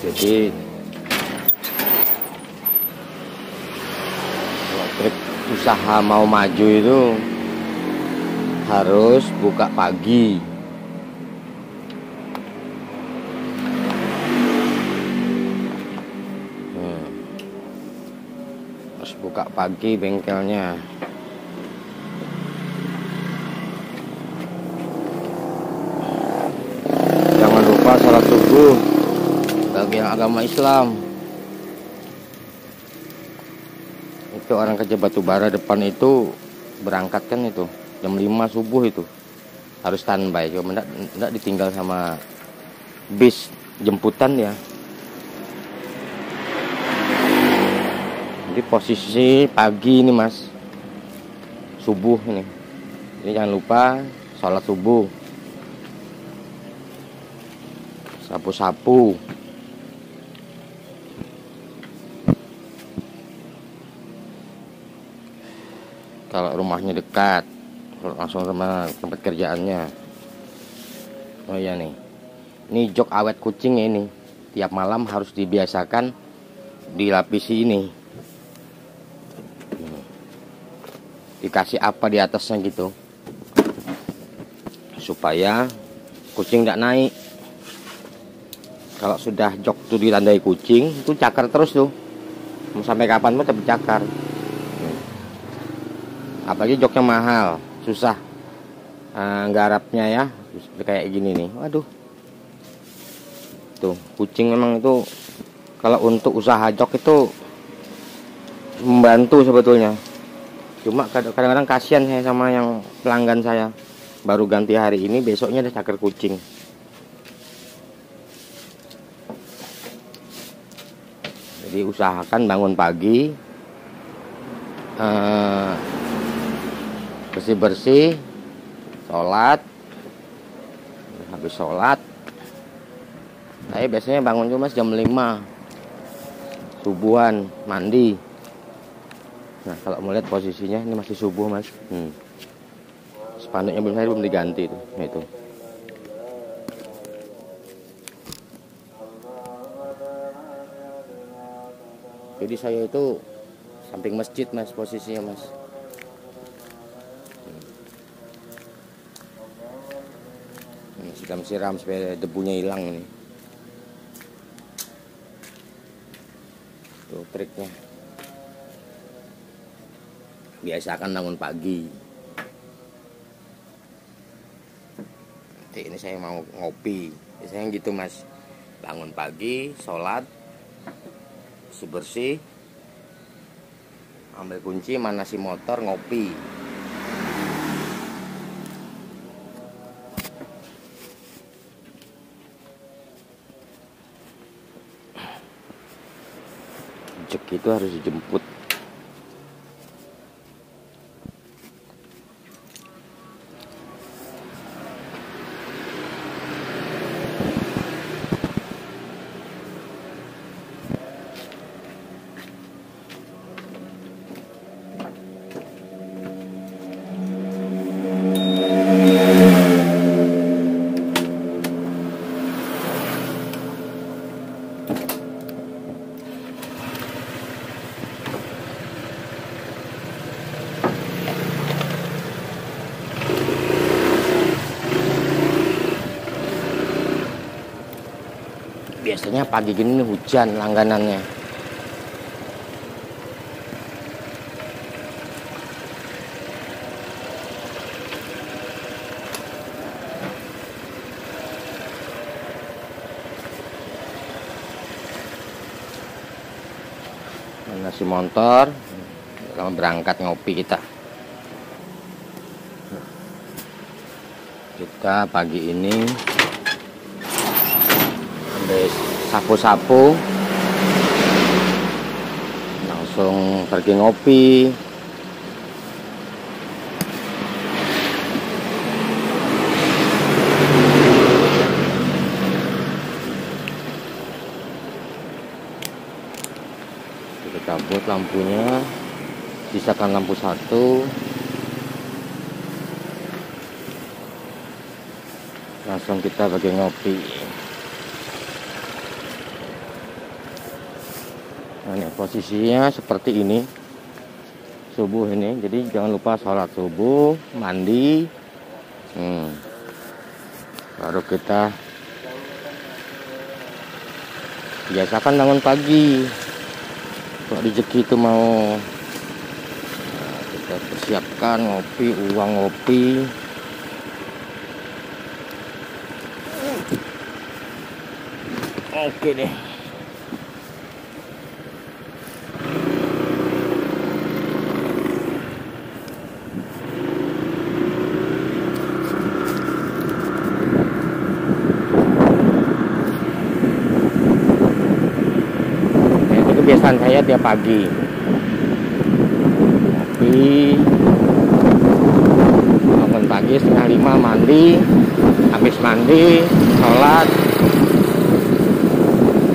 Jadi kalau trik usaha mau maju itu harus buka pagi. Harus buka pagi bengkelnya. Jangan lupa salat subuh bagi yang agama Islam. Itu orang kerja batubara depan itu berangkat kan itu jam 5 subuh itu harus standby, cuma enggak ditinggal sama bis jemputan ya. Jadi posisi pagi ini mas, subuh ini jangan lupa sholat subuh, sapu-sapu. Kalau rumahnya dekat, langsung sama tempat kerjaannya. Oh iya nih, ini jok awet kucing ini. Tiap malam harus dibiasakan dilapisi ini. Dikasih apa di atasnya gitu, supaya kucing tidak naik. Kalau sudah jok tuh ditandai kucing, itu cakar terus tuh. Mau sampai kapan pun tetap cakar. Apalagi joknya mahal, susah garapnya ya, kayak gini nih. Waduh, tuh kucing memang itu kalau untuk usaha jok itu membantu sebetulnya. Cuma kadang-kadang kasihan saya sama yang pelanggan saya, baru ganti hari ini, besoknya ada cakar kucing. Jadi usahakan bangun pagi, bersih-bersih, sholat. Habis sholat, saya biasanya bangun cuma jam 5 subuhan, mandi. Nah kalau melihat posisinya ini masih subuh mas. Spanduknya belum diganti tuh. Nah, itu jadi saya itu samping masjid mas posisinya mas. Siram supaya debunya hilang ini. Tuh triknya. Biasakan bangun pagi. Nanti ini saya mau ngopi. Biasanya gitu mas. Bangun pagi, sholat, bersih-bersih, ambil kunci, manasi motor, ngopi. Jek itu harus dijemput. Biasanya pagi gini nih hujan langganannya. Manasi motor, lama berangkat ngopi kita. Kita pagi ini sapu-sapu, langsung pergi ngopi. Kita cabut lampunya, sisakan lampu satu, langsung kita pergi ngopi. Nah, ini posisinya seperti ini subuh ini, jadi jangan lupa sholat subuh, mandi, baru kita biasakan bangun pagi. Kalau rezeki itu mau, kita persiapkan ngopi, uang ngopi. Oke deh. Kebiasaan saya tiap pagi ngopi, bangun pagi 4:30 mandi, habis mandi sholat,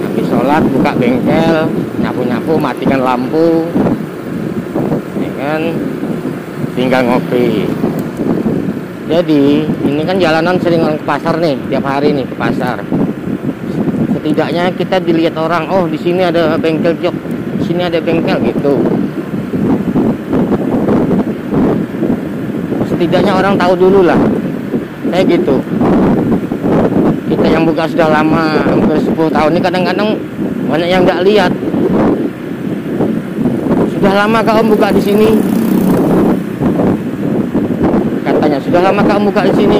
habis sholat buka bengkel, nyapu-nyapu, matikan lampu, ya kan, tinggal ngopi. Jadi ini kan jalanan sering ke pasar nih, tiap hari nih ke pasar. Setidaknya kita dilihat orang, oh di sini ada bengkel jok, di sini ada bengkel gitu. Setidaknya orang tahu dulu lah, kayak gitu. Kita yang buka sudah lama, hampir 10 tahun ini kadang-kadang banyak yang nggak lihat. Sudah lama kau buka di sini? Katanya sudah lama kau buka di sini.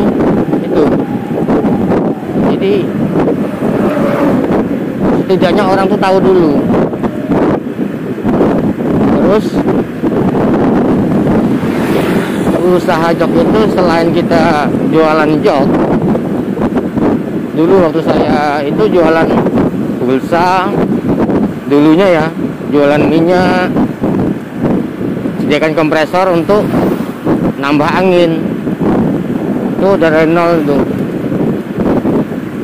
Itu. Jadi setidaknya orang tuh tahu dulu. Terus usaha jok itu selain kita jualan jok, dulu waktu saya itu jualan pulsa, dulunya ya, jualan minyak, sediakan kompresor untuk nambah angin, itu dari nol tuh,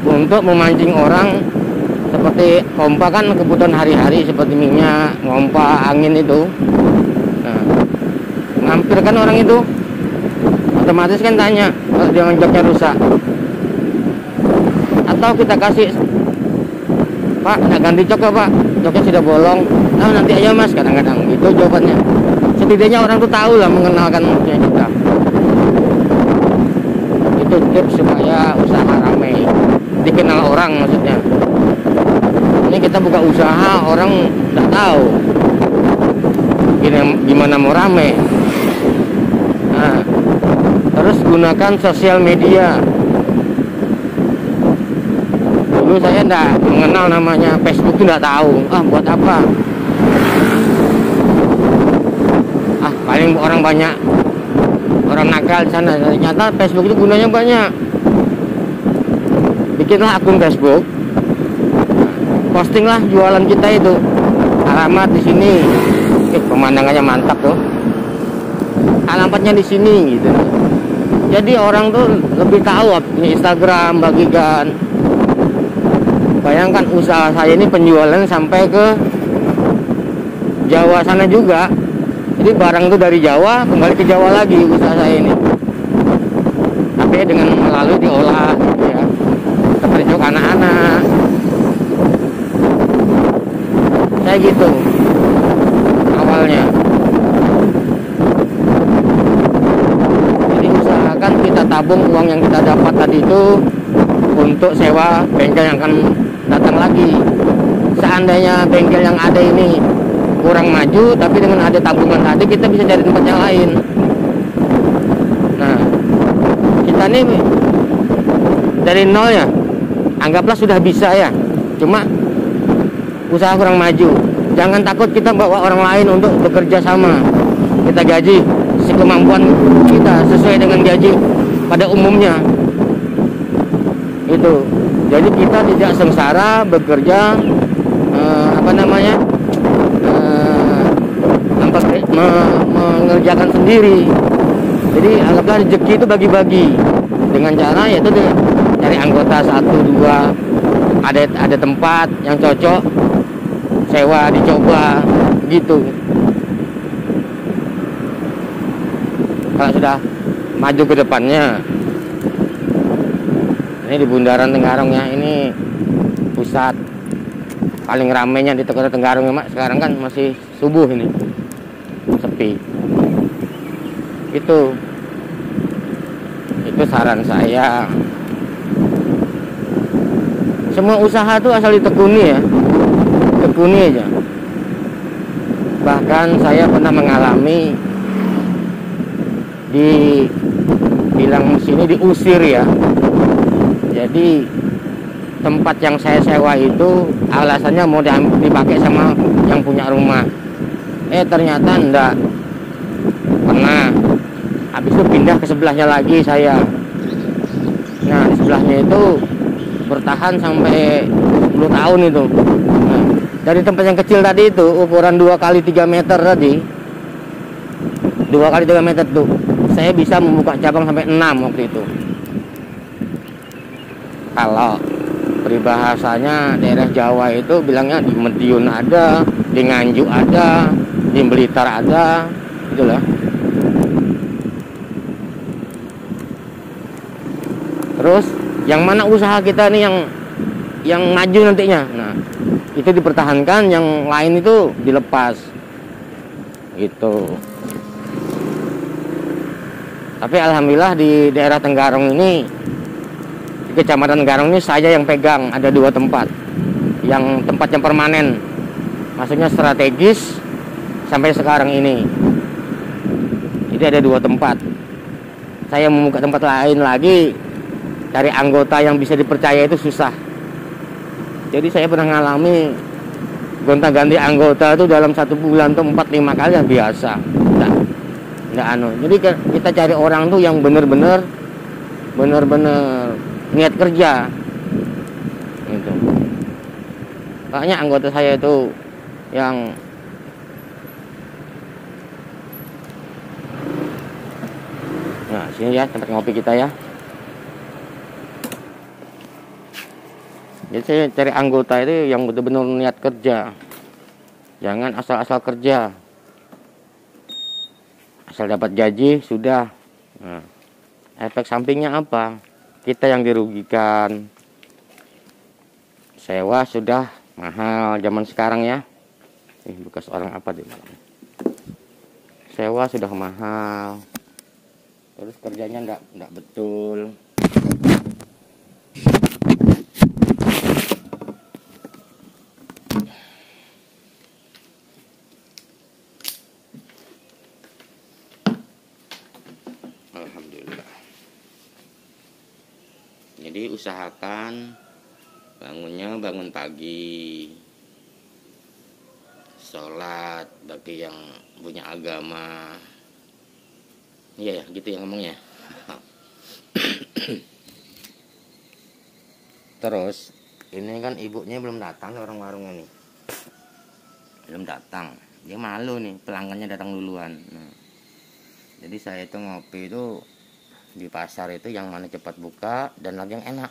untuk memancing orang. Seperti pompa kan kebutuhan hari-hari seperti minyak, ngompa, angin itu. Nah, ngampir kan orang itu, otomatis kan tanya kalau dia joknya rusak. Atau kita kasih, Pak, nggak ganti jok ya Pak, joknya sudah bolong. Nah nanti aja Mas, kadang-kadang itu jawabannya. Setidaknya orang tuh tahu lah, mengenalkan punya kita. Itu tips supaya usaha ramai, dikenal orang maksudnya. Ini kita buka usaha, orang nggak tahu gimana mau rame. Nah, terus gunakan sosial media. Dulu saya nggak mengenal namanya Facebook, itu nggak tahu. Buat apa? Paling orang banyak, orang nakal di sana. Ternyata Facebook itu gunanya banyak. Bikinlah akun Facebook, postinglah jualan kita itu, alamat di sini, pemandangannya mantap tuh, alamatnya di sini gitu. Jadi orang tuh lebih tahu punya Instagram, bagikan. Bayangkan usaha saya ini penjualan sampai ke Jawa sana juga. Jadi barang itu dari Jawa kembali ke Jawa lagi usaha saya ini. Tapi dengan melalui diolah gitu ya, seperti jok anak-anak. Kayak gitu awalnya. Jadi usahakan kita tabung uang yang kita dapat tadi itu untuk sewa bengkel yang akan datang lagi. Seandainya bengkel yang ada ini kurang maju, tapi dengan ada tabungan tadi kita bisa cari tempat yang lain. Nah, kita nih dari nol ya, anggaplah sudah bisa ya, cuma usaha kurang maju. Jangan takut kita bawa orang lain untuk bekerja sama. Kita gaji sekemampuan kita, sesuai dengan gaji pada umumnya. Itu. Jadi kita tidak sengsara bekerja mengerjakan sendiri. Jadi anggaplah rezeki itu bagi-bagi dengan cara yaitu cari anggota 1, 2, ada tempat yang cocok, sewa, dicoba gitu. Kalau sudah maju ke depannya, ini di Bundaran Tenggarong ya, ini pusat paling ramenya di Kota Tenggarong Mak. Sekarang kan masih subuh ini, sepi. Itu saran saya. Semua usaha tuh asal ditekuni ya, tekuni aja. Bahkan saya pernah mengalami bilang sini diusir ya. Jadi tempat yang saya sewa itu alasannya mau dipakai sama yang punya rumah. Ternyata enggak pernah. Habis itu pindah ke sebelahnya lagi saya. Nah di sebelahnya itu bertahan sampai 10 tahun itu. Nah, dari tempat yang kecil tadi itu ukuran 2 kali 3 meter tadi, 2 kali 3 meter tuh, saya bisa membuka cabang sampai 6 waktu itu. Kalau peribahasanya daerah Jawa itu bilangnya di Madiun ada, di Nganjuk ada, di Blitar ada, itulah. Terus yang mana usaha kita nih yang maju nantinya. Nah, itu dipertahankan, yang lain itu dilepas. Gitu. Tapi alhamdulillah di daerah Tenggarong ini, di Kecamatan Tenggarong ini saya yang pegang, ada 2 tempat. Yang tempat yang permanen, maksudnya strategis sampai sekarang ini. Jadi ada 2 tempat. Saya membuka tempat lain lagi, cari anggota yang bisa dipercaya itu susah. Jadi saya pernah ngalami gonta-ganti anggota itu dalam 1 bulan tuh 4-5 kali ya biasa. Nggak anu. Jadi kita cari orang tuh yang bener-bener niat kerja. Gitu. Makanya anggota saya itu yang nah sini ya tempat ngopi kita ya. Jadi saya cari anggota itu yang benar-benar niat kerja. Jangan asal-asal kerja. Asal dapat gaji sudah. Nah, efek sampingnya apa? Kita yang dirugikan. Sewa sudah mahal zaman sekarang ya. Bekas orang apa di malam. Sewa sudah mahal. Terus kerjanya enggak betul. Alhamdulillah. Jadi usahakan bangunnya bangun pagi, sholat bagi yang punya agama. Iya ya, gitu yang ngomongnya. Terus ini kan ibunya belum datang, orang warungnya nih belum datang. Dia malu nih, pelanggannya datang duluan. Nah, jadi saya itu ngopi itu di pasar itu yang mana cepat buka dan lagi yang enak.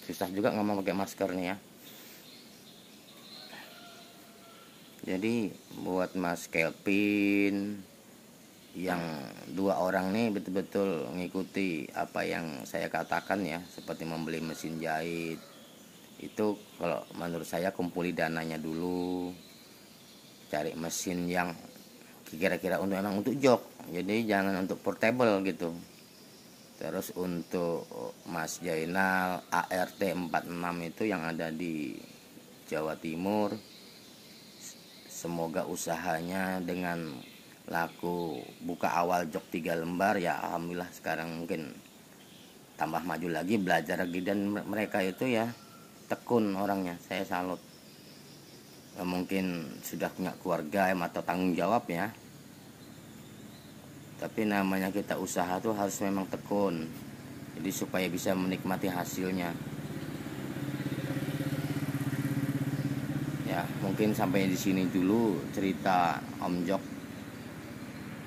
Susah juga nggak mau pakai masker nih ya. Jadi buat Mas Kelvin yang 2 orang nih betul-betul mengikuti apa yang saya katakan ya, seperti membeli mesin jahit. Itu kalau menurut saya kumpuli dananya dulu, cari mesin yang kira-kira untuk jok, jadi jangan untuk portable gitu. Terus untuk Mas Jainal ART 46 itu yang ada di Jawa Timur, semoga usahanya dengan laku buka awal jok 3 lembar ya alhamdulillah, sekarang mungkin tambah maju lagi, belajar lagi. Dan mereka itu ya tekun orangnya, saya salut. Mungkin sudah punya keluarga atau tanggung jawab ya, tapi namanya kita usaha tuh harus memang tekun, jadi supaya bisa menikmati hasilnya ya. Mungkin sampai di sini dulu cerita Om Jok,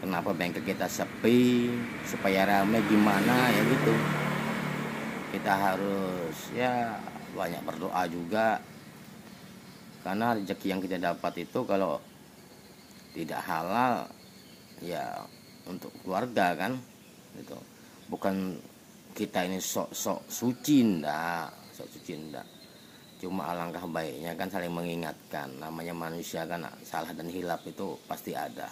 kenapa bengkel kita sepi, supaya rame gimana ya gitu. Kita harus ya banyak berdoa juga, karena rezeki yang kita dapat itu kalau tidak halal ya untuk keluarga kan gitu. Bukan kita ini sok-sok suci ndak, sok suci ndak. Cuma alangkah baiknya kan saling mengingatkan. Namanya manusia kan salah dan hilap itu pasti ada.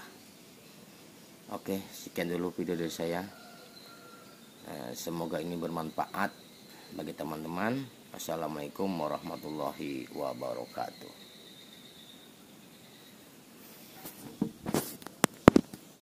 Oke, sekian dulu video dari saya. Semoga ini bermanfaat bagi teman-teman. Assalamualaikum warahmatullahi wabarakatuh.